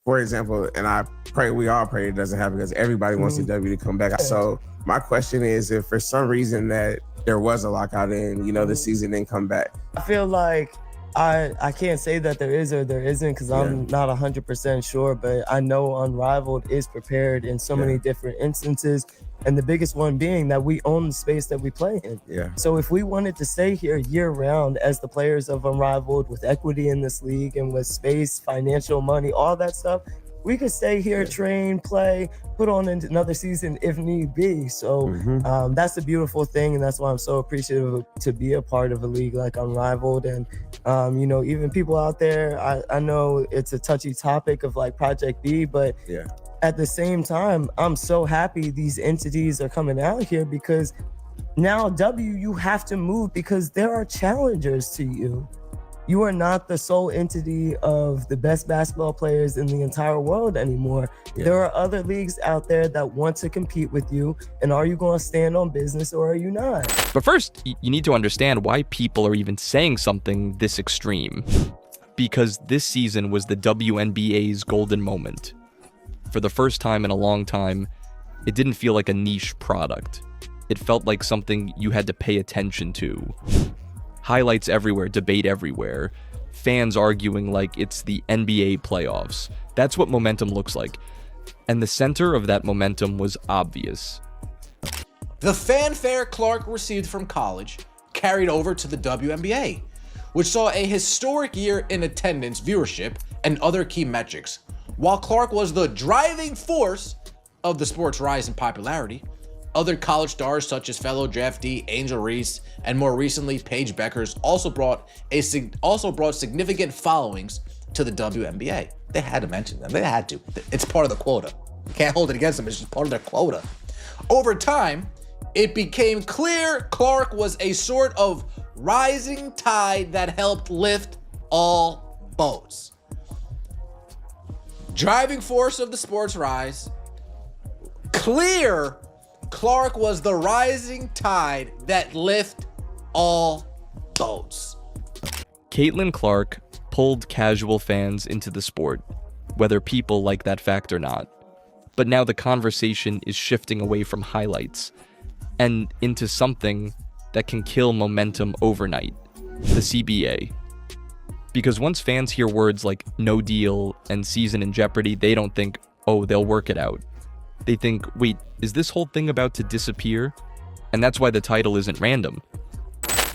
for example, and we all pray it doesn't happen because everybody wants the W to come back. So my question is, if for some reason that there was a lockout and, the season didn't come back. I feel like I can't say that there is or there isn't because I'm not 100% sure, but I know Unrivaled is prepared in so many different instances. And the biggest one being that we own the space that we play in. Yeah. So if we wanted to stay here year round as the players of Unrivaled with equity in this league and with space, financial money, all that stuff, we could stay here, train, play, put on another season if need be. So that's the beautiful thing. And that's why I'm so appreciative to be a part of a league like Unrivaled. And, even people out there, I know it's a touchy topic of like Project B, but at the same time, I'm so happy these entities are coming out here because now you have to move because there are challengers to you. You are not the sole entity of the best basketball players in the entire world anymore. There are other leagues out there that want to compete with you. And are you going to stand on business or are you not? But first, you need to understand why people are even saying something this extreme. Because this season was the WNBA's golden moment. For the first time in a long time, it didn't feel like a niche product. It felt like something you had to pay attention to. Highlights everywhere, debate everywhere, fans arguing like it's the NBA playoffs. That's what momentum looks like. And the center of that momentum was obvious. The fanfare Clark received from college carried over to the WNBA, which saw a historic year in attendance, viewership, and other key metrics. While Clark was the driving force of the sport's rise in popularity, other college stars such as fellow draftee Angel Reese and more recently Paige Beckers also brought significant followings to the WNBA. They had to mention them. They had to. It's part of the quota. Can't hold it against them. It's just part of their quota. Over time, it became clear Clark was a sort of rising tide that helped lift all boats. Driving force of the sport's rise. Clear Clark was the rising tide that lift all boats. Caitlin Clark pulled casual fans into the sport, whether people like that fact or not. But now the conversation is shifting away from highlights and into something that can kill momentum overnight, the CBA. Because once fans hear words like no deal and season in jeopardy, they don't think, oh, they'll work it out. They think, wait, is this whole thing about to disappear? And that's why the title isn't random.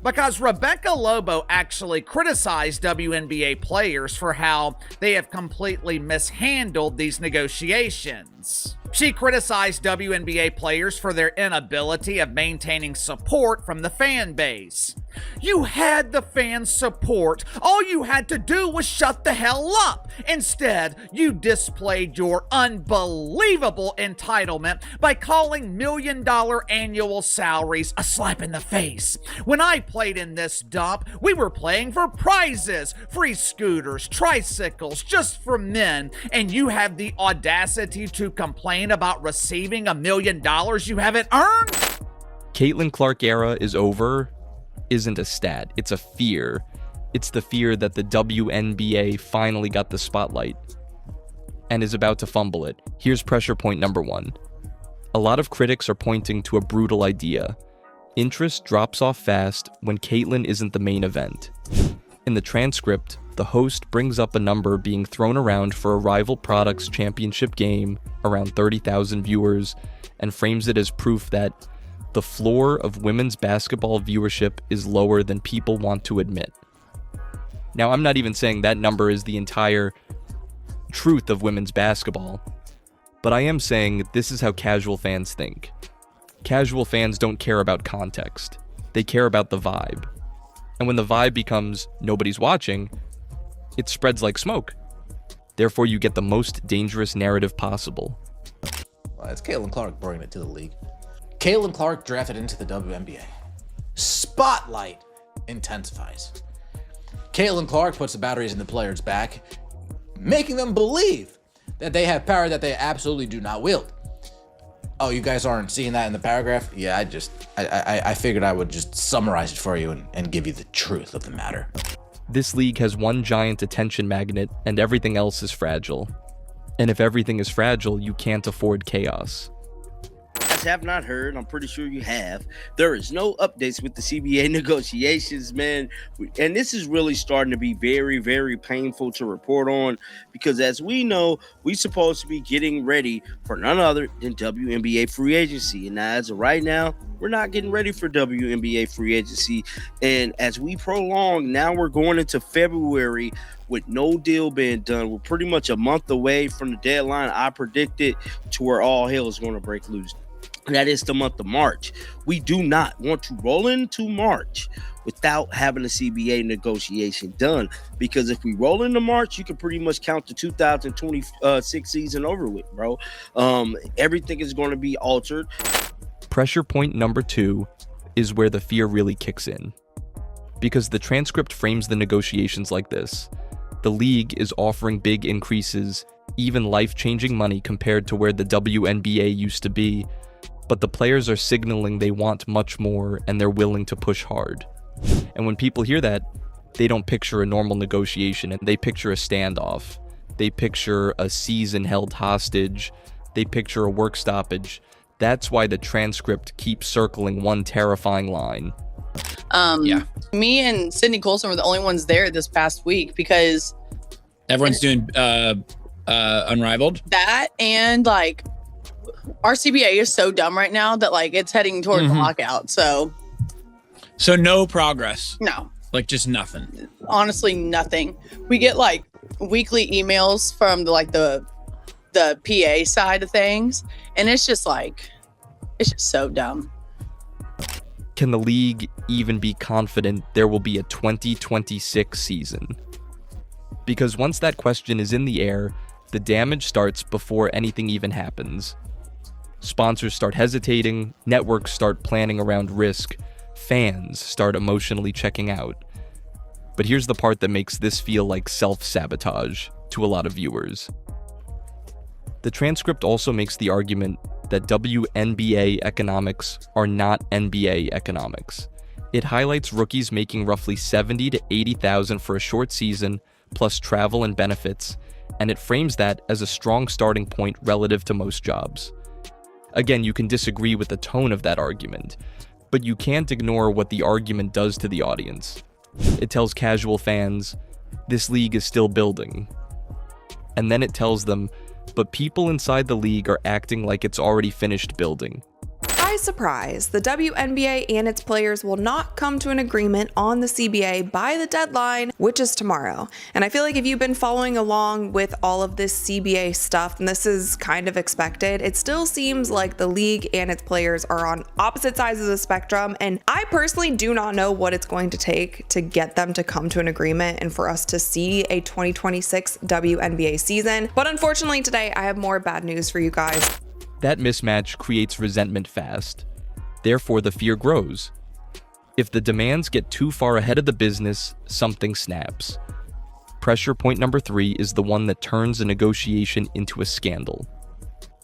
Because Rebecca Lobo actually criticized WNBA players for how they have completely mishandled these negotiations. She criticized WNBA players for their inability of maintaining support from the fan base. You had the fan support. All you had to do was shut the hell up. Instead, you displayed your unbelievable entitlement by calling million-dollar annual salaries a slap in the face. When I played in this dump, we were playing for prizes, free scooters, tricycles, just for men, and you have the audacity to complain about receiving $1 million you haven't earned? Caitlin Clark era is over isn't a stat, it's a fear. It's the fear that the WNBA finally got the spotlight and is about to fumble it. Here's pressure point number 1. A lot of critics are pointing to a brutal idea. Interest drops off fast when Caitlin isn't the main event. In the transcript, the host brings up a number being thrown around for a rival product's championship game, around 30,000 viewers, and frames it as proof that the floor of women's basketball viewership is lower than people want to admit. Now, I'm not even saying that number is the entire truth of women's basketball, but I am saying this is how casual fans think. Casual fans don't care about context. They care about the vibe. And when the vibe becomes nobody's watching, it spreads like smoke. Therefore, you get the most dangerous narrative possible. Well, it's Caitlin Clark bringing it to the league. Caitlin Clark drafted into the WNBA. Spotlight intensifies. Caitlin Clark puts the batteries in the players' back, making them believe that they have power that they absolutely do not wield. Oh, you guys aren't seeing that in the paragraph? Yeah, I figured I would just summarize it for you and give you the truth of the matter. This league has one giant attention magnet and everything else is fragile. And if everything is fragile, you can't afford chaos. Have not heard, I'm pretty sure you have, there is no updates with the CBA negotiations, man. And this is really starting to be very, very painful to report on, because as we know, we supposed to be getting ready for none other than WNBA free agency. And as of right now, we're not getting ready for WNBA free agency. And as we prolong, now we're going into February with no deal being done. We're pretty much a month away from the deadline I predicted, to where all hell is going to break loose. And that is the month of March. We do not want to roll into March without having a CBA negotiation done, because if we roll into March, you can pretty much count the 2026 season over with, bro. Everything is going to be altered. Pressure point number 2 is where the fear really kicks in, because the transcript frames the negotiations like this. The league is offering big increases, even life-changing money compared to where the WNBA used to be, but the players are signaling they want much more and they're willing to push hard. And when people hear that, they don't picture a normal negotiation, and they picture a standoff. They picture a season held hostage. They picture a work stoppage. That's why the transcript keeps circling one terrifying line. Me and Sydney Colson were the only ones there this past week, because everyone's doing Unrivaled. That, and like, our CBA is so dumb right now that like it's heading towards the lockout. So no progress. No, like just nothing. Honestly, nothing. We get like weekly emails from the PA side of things, and it's just so dumb. Can the league even be confident there will be a 2026 season? Because once that question is in the air, the damage starts before anything even happens. Sponsors start hesitating, networks start planning around risk, fans start emotionally checking out. But here's the part that makes this feel like self-sabotage to a lot of viewers. The transcript also makes the argument that WNBA economics are not NBA economics. It highlights rookies making roughly $70,000 to $80,000 for a short season, plus travel and benefits, and it frames that as a strong starting point relative to most jobs. Again, you can disagree with the tone of that argument, but you can't ignore what the argument does to the audience. It tells casual fans, this league is still building. And then it tells them, but people inside the league are acting like it's already finished building. Surprise, the WNBA and its players will not come to an agreement on the CBA by the deadline, which is tomorrow. And I feel like if you've been following along with all of this CBA stuff, and this is kind of expected, it still seems like the league and its players are on opposite sides of the spectrum. And I personally do not know what it's going to take to get them to come to an agreement and for us to see a 2026 WNBA season. But unfortunately today, I have more bad news for you guys. That mismatch creates resentment fast. Therefore, the fear grows. If the demands get too far ahead of the business, something snaps. Pressure point number 3 is the one that turns a negotiation into a scandal.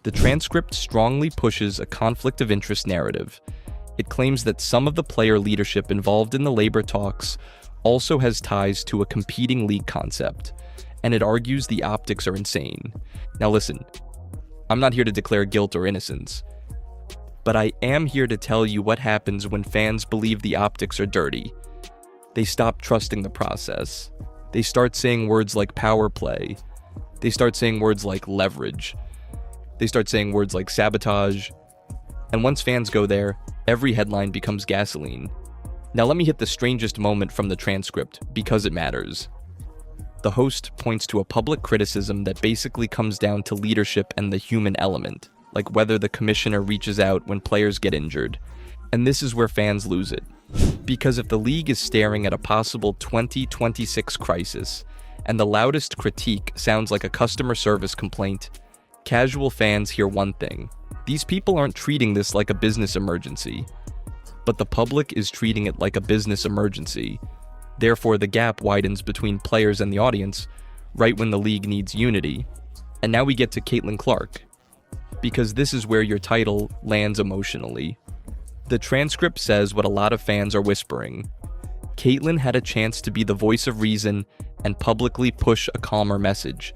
The transcript strongly pushes a conflict of interest narrative. It claims that some of the player leadership involved in the labor talks also has ties to a competing league concept, and it argues the optics are insane. Now listen, I'm not here to declare guilt or innocence, but I am here to tell you what happens when fans believe the optics are dirty. They stop trusting the process. They start saying words like power play. They start saying words like leverage. They start saying words like sabotage. And once fans go there, every headline becomes gasoline. Now let me hit the strangest moment from the transcript, because it matters. The host points to a public criticism that basically comes down to leadership and the human element, like whether the commissioner reaches out when players get injured. And this is where fans lose it. Because if the league is staring at a possible 2026 crisis, and the loudest critique sounds like a customer service complaint, casual fans hear one thing. These people aren't treating this like a business emergency, but the public is treating it like a business emergency. Therefore, the gap widens between players and the audience, right when the league needs unity. And now we get to Caitlin Clark, because this is where your title lands emotionally. The transcript says what a lot of fans are whispering. Caitlin had a chance to be the voice of reason and publicly push a calmer message.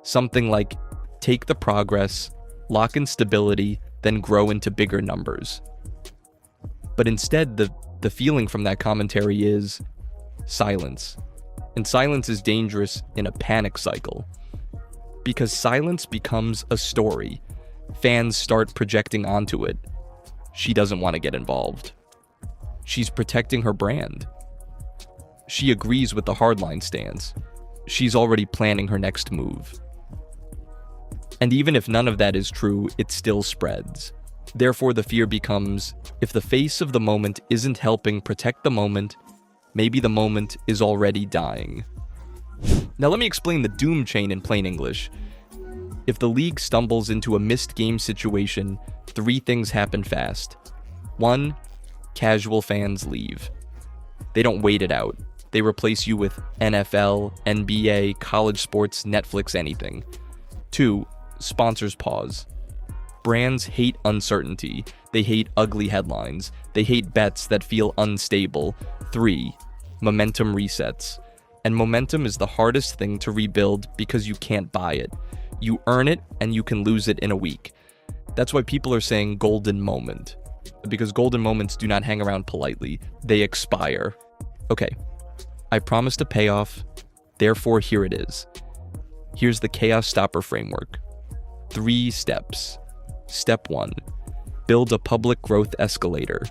Something like, take the progress, lock in stability, then grow into bigger numbers. But instead, the feeling from that commentary is silence. And silence is dangerous in a panic cycle. Because silence becomes a story. Fans start projecting onto it. She doesn't want to get involved. She's protecting her brand. She agrees with the hardline stance. She's already planning her next move. And even if none of that is true, it still spreads. Therefore, the fear becomes, if the face of the moment isn't helping protect the moment, maybe the moment is already dying. Now let me explain the doom chain in plain English. If the league stumbles into a missed game situation, 3 things happen fast. 1, casual fans leave. They don't wait it out. They replace you with NFL, NBA, college sports, Netflix, anything. 2, sponsors pause. Brands hate uncertainty. They hate ugly headlines. They hate bets that feel unstable. 3, momentum resets. And momentum is the hardest thing to rebuild because you can't buy it. You earn it and you can lose it in a week. That's why people are saying golden moment. Because golden moments do not hang around politely. They expire. Okay, I promised a payoff, therefore here it is. Here's the chaos stopper framework. 3 steps. Step 1, build a public growth escalator.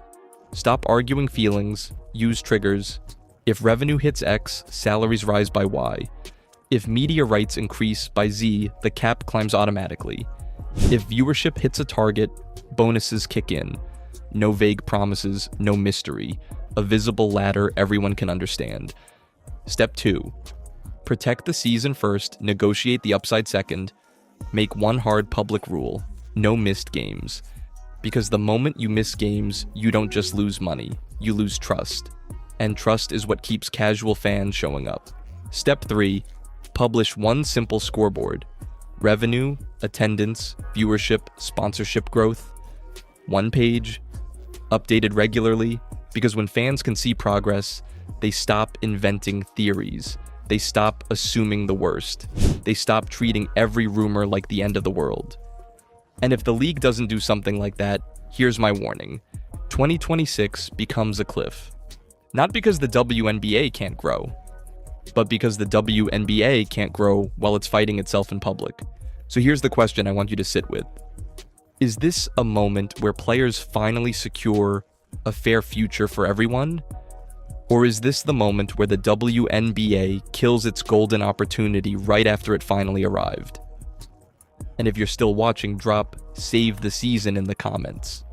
Stop arguing feelings, use triggers. If revenue hits X, salaries rise by Y. If media rights increase by Z, the cap climbs automatically. If viewership hits a target, bonuses kick in. No vague promises, no mystery. A visible ladder everyone can understand. Step 2, protect the season first, negotiate the upside second. Make one hard public rule. No missed games. Because the moment you miss games, you don't just lose money, you lose trust. And trust is what keeps casual fans showing up. Step 3, publish one simple scoreboard. Revenue, attendance, viewership, sponsorship growth. 1 page, updated regularly, because when fans can see progress, they stop inventing theories. They stop assuming the worst. They stop treating every rumor like the end of the world. And if the league doesn't do something like that, here's my warning. 2026 becomes a cliff. Not because the WNBA can't grow, but because the WNBA can't grow while it's fighting itself in public. So here's the question I want you to sit with. Is this a moment where players finally secure a fair future for everyone? Or is this the moment where the WNBA kills its golden opportunity right after it finally arrived? And if you're still watching, drop "save the season" in the comments.